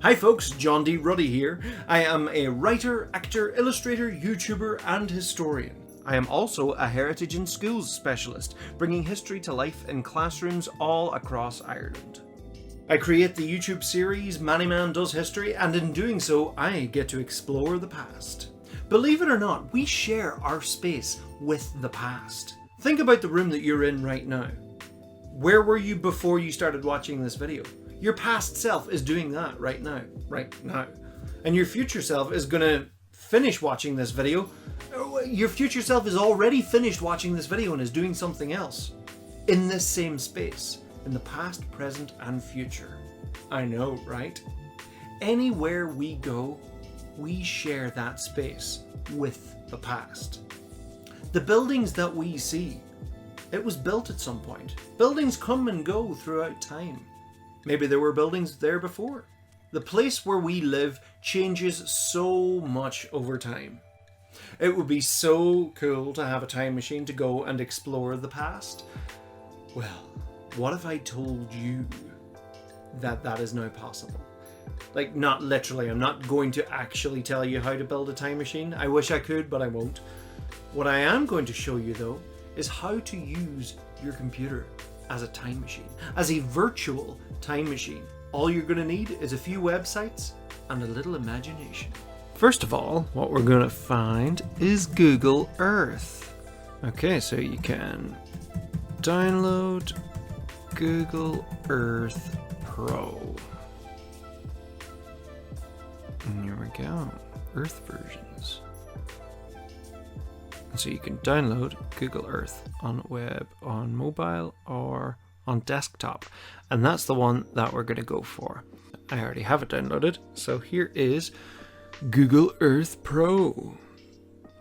Hi folks, John D. Ruddy here. I am a writer, actor, illustrator, YouTuber and historian. I am also a Heritage in Schools specialist, bringing history to life in classrooms all across Ireland. I create the YouTube series Many Man Does History, and in doing so, I get to explore the past. Believe it or not, we share our space with the past. Think about the room that you're in right now. Where were you before you started watching this video? Your past self is doing that right now. And your future self is gonna finish watching this video. Your future self is already finished watching this video and is doing something else in this same space, in the past, present, and future. I know, right? Anywhere we go, we share that space with the past. The buildings that we see, it was built at some point. Buildings come and go throughout time. Maybe there were buildings there before. The place where we live changes so much over time. It would be so cool to have a time machine to go and explore the past. Well, what if I told you that that is now possible? Like, not literally, I'm not going to actually tell you how to build a time machine. I wish I could, but I won't. What I am going to show you though is how to use your computer as a time machine, as a virtual time machine. All you're going to need is a few websites and a little imagination. First of all, what we're going to find is Google Earth. Okay, so you can download Google Earth Pro. And here we go, Earth versions. So you can download Google Earth on web, on mobile, or on desktop. And that's the one that we're going to go for. I already have it downloaded. So here is Google Earth Pro.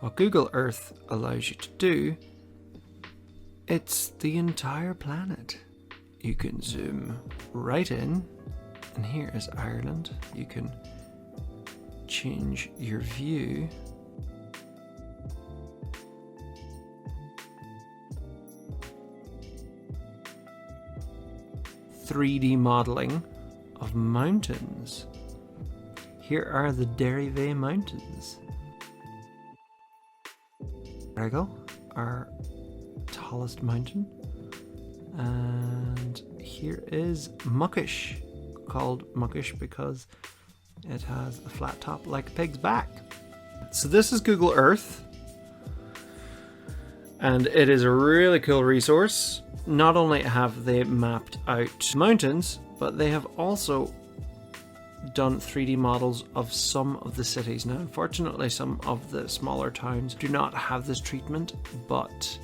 What Google Earth allows you to do, it's the entire planet. You can zoom right in, and here is Ireland. You can change your view. .3D modeling of mountains. Here are the Derryveigh Mountains. Argyll, our tallest mountain. And here is Muckish, called Muckish because it has a flat top like a pig's back. So this is Google Earth, and it is a really cool resource. Not only have they mapped out mountains, but they have also done 3D models of some of the cities. Now, unfortunately, some of the smaller towns do not have this treatment, but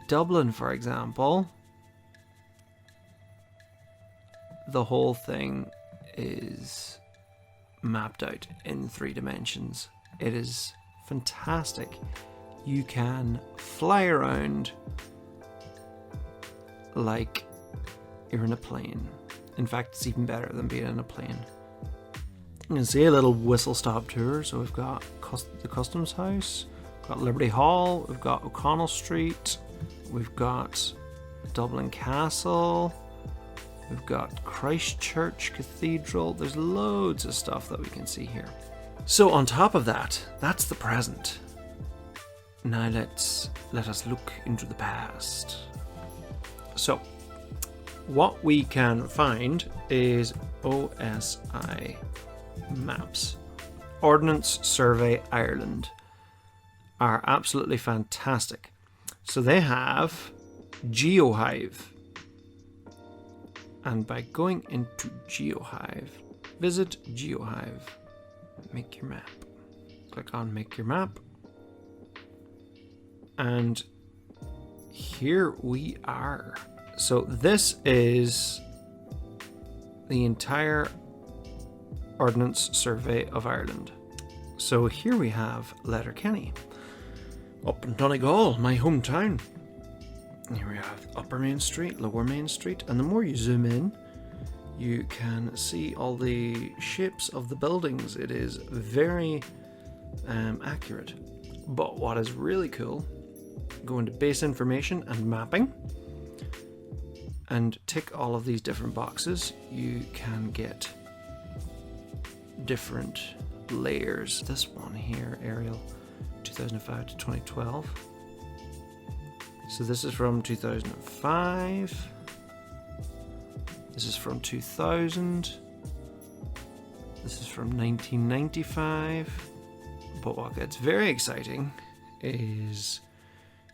Dublin, for example, the whole thing is mapped out in 3 dimensions. It is fantastic. You can fly around like you're in a plane. In fact, it's even better than being in a plane. You can see a little whistle stop tour. So we've got the Customs House, we've got Liberty Hall, we've got O'Connell Street, we've got Dublin Castle, we've got Christchurch Cathedral. There's loads of stuff that we can see here. So on top of that, that's the present. Now let us look into the past. So, what we can find is OSI maps. Ordnance Survey Ireland are absolutely fantastic. So they have GeoHive. And by going into GeoHive, visit GeoHive, make your map. Click on Make Your Map. And here we are. So this is the entire Ordnance Survey of Ireland. So here we have Letterkenny, up in Donegal, my hometown. Here we have Upper Main Street, Lower Main Street, and the more you zoom in, you can see all the shapes of the buildings. It is very accurate. But what is really cool, go into base information and mapping and tick all of these different boxes. You can get different layers. This one here, aerial 2005 to 2012. So this is from 2005. This is from 2000. This is from 1995. But what gets very exciting is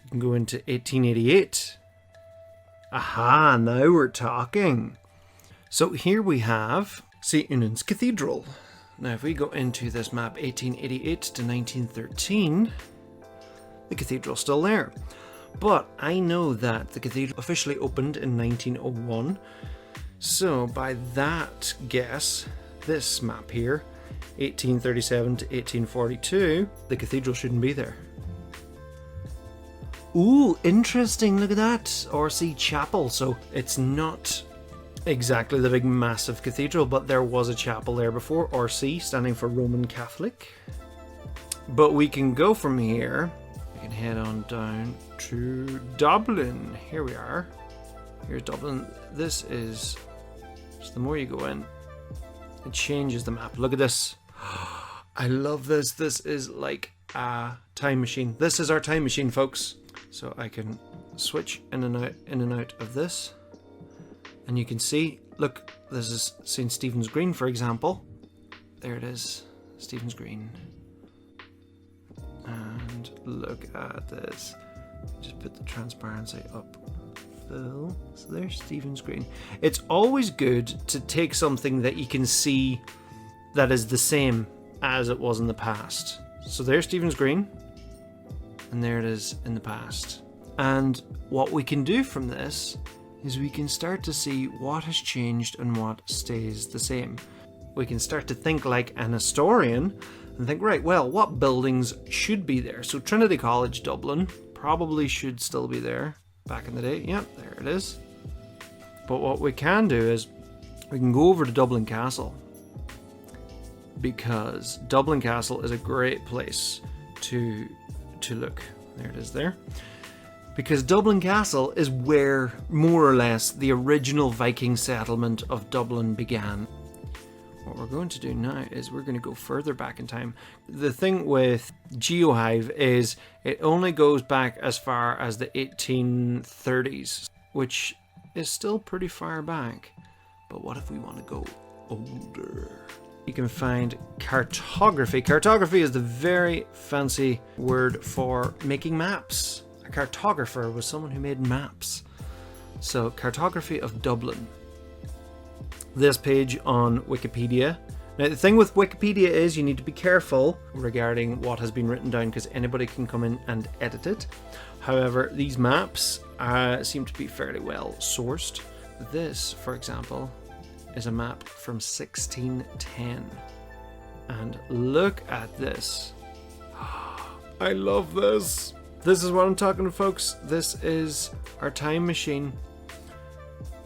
you can go into 1888. Aha, now we're talking. So here we have St. Eunan's Cathedral. Now if we go into this map 1888 to 1913, the cathedral's still there. But I know that the cathedral officially opened in 1901. So by that guess, this map here, 1837 to 1842, the cathedral shouldn't be there. Ooh, interesting, look at that. RC Chapel. So it's not exactly the big massive cathedral, but there was a chapel there before. RC standing for Roman Catholic. But we can go from here. We can head on down to Dublin. Here we are. Here's Dublin. This is, just the more you go in, it changes the map. Look at this. I love this. This is like a time machine. This is our time machine, folks. So I can switch in and out of this. And you can see, look, this is St. Stephen's Green, for example. There it is, Stephen's Green. And look at this. Just put the transparency up full. So there's Stephen's Green. It's always good to take something that you can see that is the same as it was in the past. So there's Stephen's Green. And there it is in the past. And what we can do from this is we can start to see what has changed and what stays the same. We can start to think like an historian and think, right, well, what buildings should be there? So Trinity College, Dublin, probably should still be there back in the day. Yep, there it is. But what we can do is we can go over to Dublin Castle, because Dublin Castle is a great place to look. There it is there. Because Dublin Castle is where, more or less, the original Viking settlement of Dublin began. What we're going to do now is we're going to go further back in time. The thing with GeoHive is it only goes back as far as the 1830s, which is still pretty far back. But what if we want to go older? You can find cartography. Cartography is the very fancy word for making maps. A cartographer was someone who made maps. So, cartography of Dublin. This page on Wikipedia. Now, the thing with Wikipedia is you need to be careful regarding what has been written down, because anybody can come in and edit it. However, these maps seem to be fairly well sourced. This, for example, is a map from 1610. And look at this. I love this. This is what I'm talking to, folks. This is our time machine.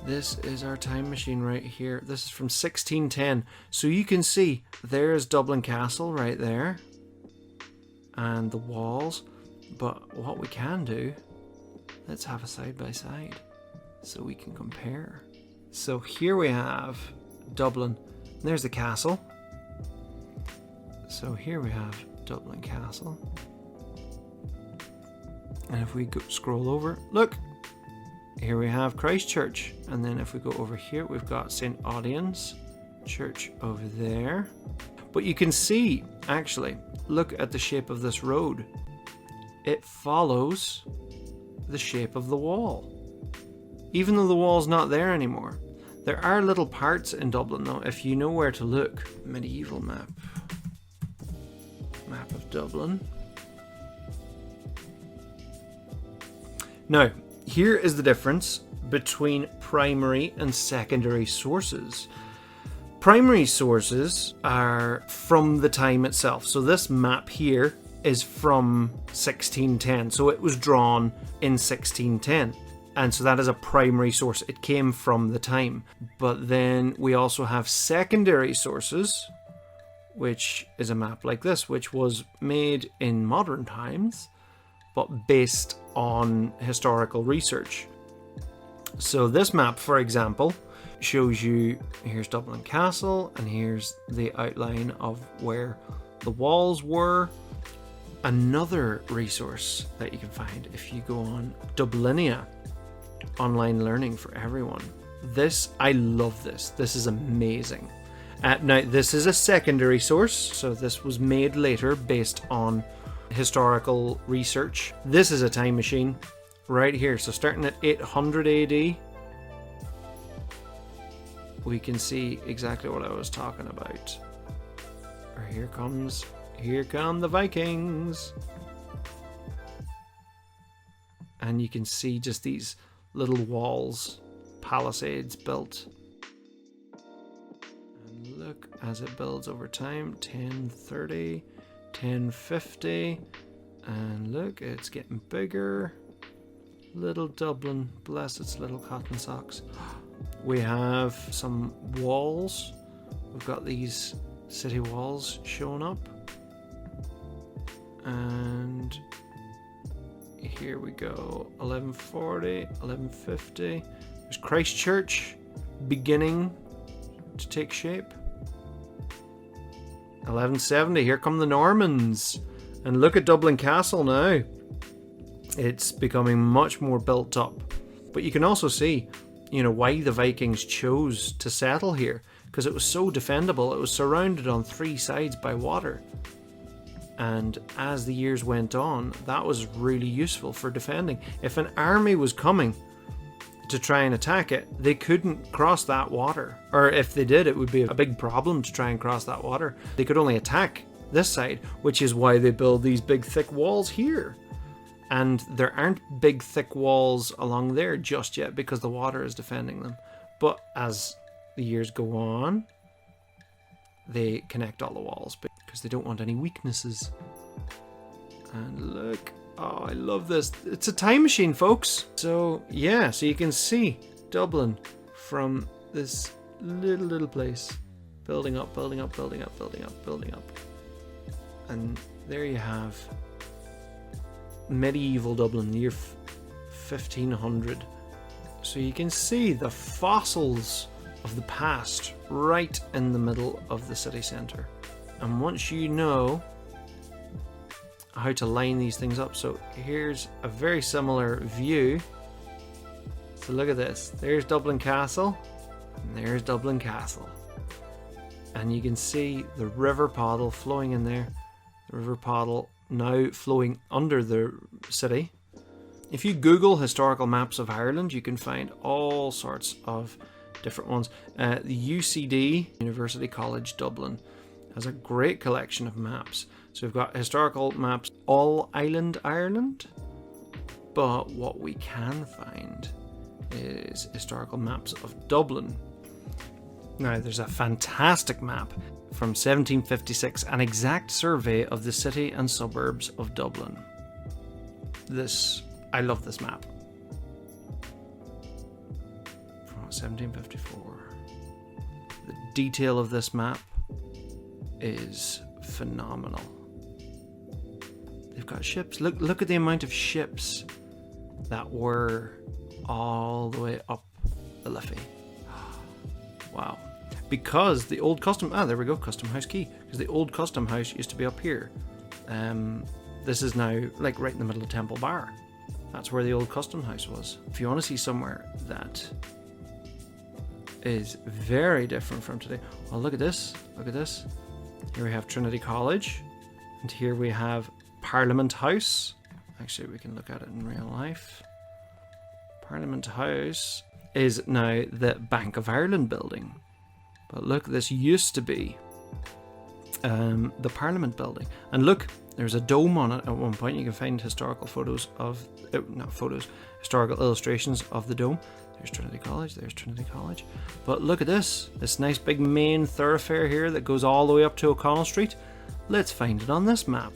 This is our time machine right here. This is from 1610. So you can see there's Dublin Castle right there. And the walls. But what we can do, let's have a side by side so we can compare. So here we have Dublin. There's the castle. So here we have Dublin Castle. And if we go scroll over, look, here we have Christchurch. And then if we go over here, we've got St. Audien's Church over there. But you can see, actually, look at the shape of this road. It follows the shape of the wall. Even though the wall's not there anymore. There are little parts in Dublin though, if you know where to look. Medieval map. Map of Dublin. Now, here is the difference between primary and secondary sources. Primary sources are from the time itself. So this map here is from 1610. So it was drawn in 1610. And so that is a primary source. It came from the time. But then we also have secondary sources, which is a map like this, which was made in modern times, but based on historical research. So this map, for example, shows you, here's Dublin Castle, and here's the outline of where the walls were. Another resource that you can find if you go on Dublinia, online learning for everyone. I love this. This is amazing. Now, this is a secondary source, so this was made later based on historical research. This is a time machine right here. So starting at 800 AD, we can see exactly what I was talking about. Here come the Vikings. And you can see just these little walls, palisades built. And look as it builds over time, 1030, 1050, and look, it's getting bigger. Little Dublin, bless its little cotton socks. We have some walls. We've got these city walls showing up. And here we go, 1140, 1150. There's Christchurch beginning to take shape. 1170, here come the Normans. And look at Dublin Castle now. It's becoming much more built up. But you can also see, why the Vikings chose to settle here. Because it was so defendable. It was surrounded on 3 sides by water. And as the years went on, that was really useful for defending. If an army was coming to try and attack it, they couldn't cross that water. Or if they did, it would be a big problem to try and cross that water. They could only attack this side, which is why they build these big thick walls here. And there aren't big thick walls along there just yet because the water is defending them. But as the years go on, they connect all the walls because they don't want any weaknesses. And look, oh, I love this. It's a time machine, folks. So yeah, so you can see Dublin from this little place, building up, building up, building up, building up, building up. And there you have medieval Dublin, the year 1500. So you can see the fossils of the past right in the middle of the city centre. And once you know how to line these things up, so here's a very similar view. So look at this. There's Dublin Castle, and there's Dublin Castle. And you can see the River Poddle flowing in there. The River Poddle now flowing under the city. If you Google historical maps of Ireland, you can find all sorts of different ones. The UCD, University College Dublin, has a great collection of maps. So we've got historical maps all island Ireland, but what we can find is historical maps of Dublin. Now there's a fantastic map from 1756, an exact survey of the city and suburbs of Dublin. I love this map. From 1754. The detail of this map is phenomenal. They've got ships. Look at the amount of ships that were all the way up the Liffey. Wow. Because the old custom house quay. Because the old custom house used to be up here. This is now like right in the middle of Temple Bar. That's where the old custom house was. If you want to see somewhere that is very different from today, well, look at this. Look at this. Here we have Trinity College, and here we have Parliament House. Actually, we can look at it in real life. Parliament House is now the Bank of Ireland building. But look, this used to be the Parliament building. And look, there's a dome on it at one point. You can find historical historical illustrations of the dome. There's Trinity College, there's Trinity College. But look at this nice big main thoroughfare here that goes all the way up to O'Connell Street. Let's find it on this map.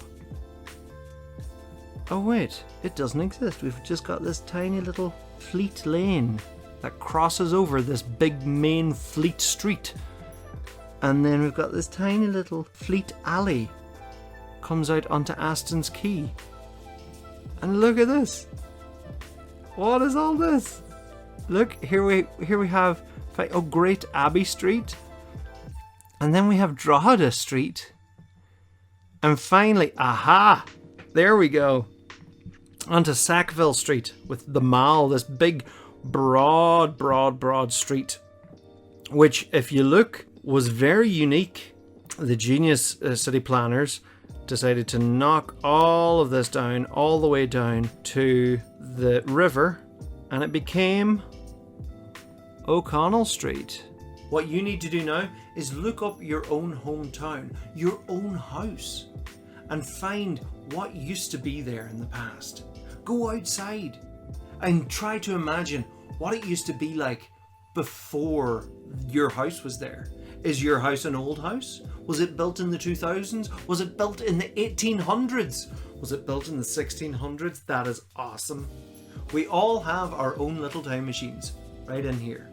Oh wait, it doesn't exist. We've just got this tiny little Fleet Lane that crosses over this big main Fleet Street. And then we've got this tiny little Fleet Alley. Comes out onto Aston's Quay. And look at this. What is all this? Look, here we have Oh, Great Abbey Street. And then we have Drogheda Street. And finally, aha! There we go. Onto Sackville Street with the Mall, this big, broad street. Which, if you look, was very unique. The genius city planners decided to knock all of this down, all the way down to the river. And it became O'Connell Street. What you need to do now is look up your own hometown, your own house, and find what used to be there in the past. Go outside and try to imagine what it used to be like before your house was there. Is your house an old house? Was it built in the 2000s? Was it built in the 1800s? Was it built in the 1600s? That is awesome. We all have our own little time machines right in here.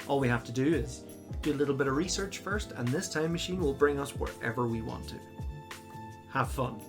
All we have to do is do a little bit of research first, and this time machine will bring us wherever we want to. Have fun.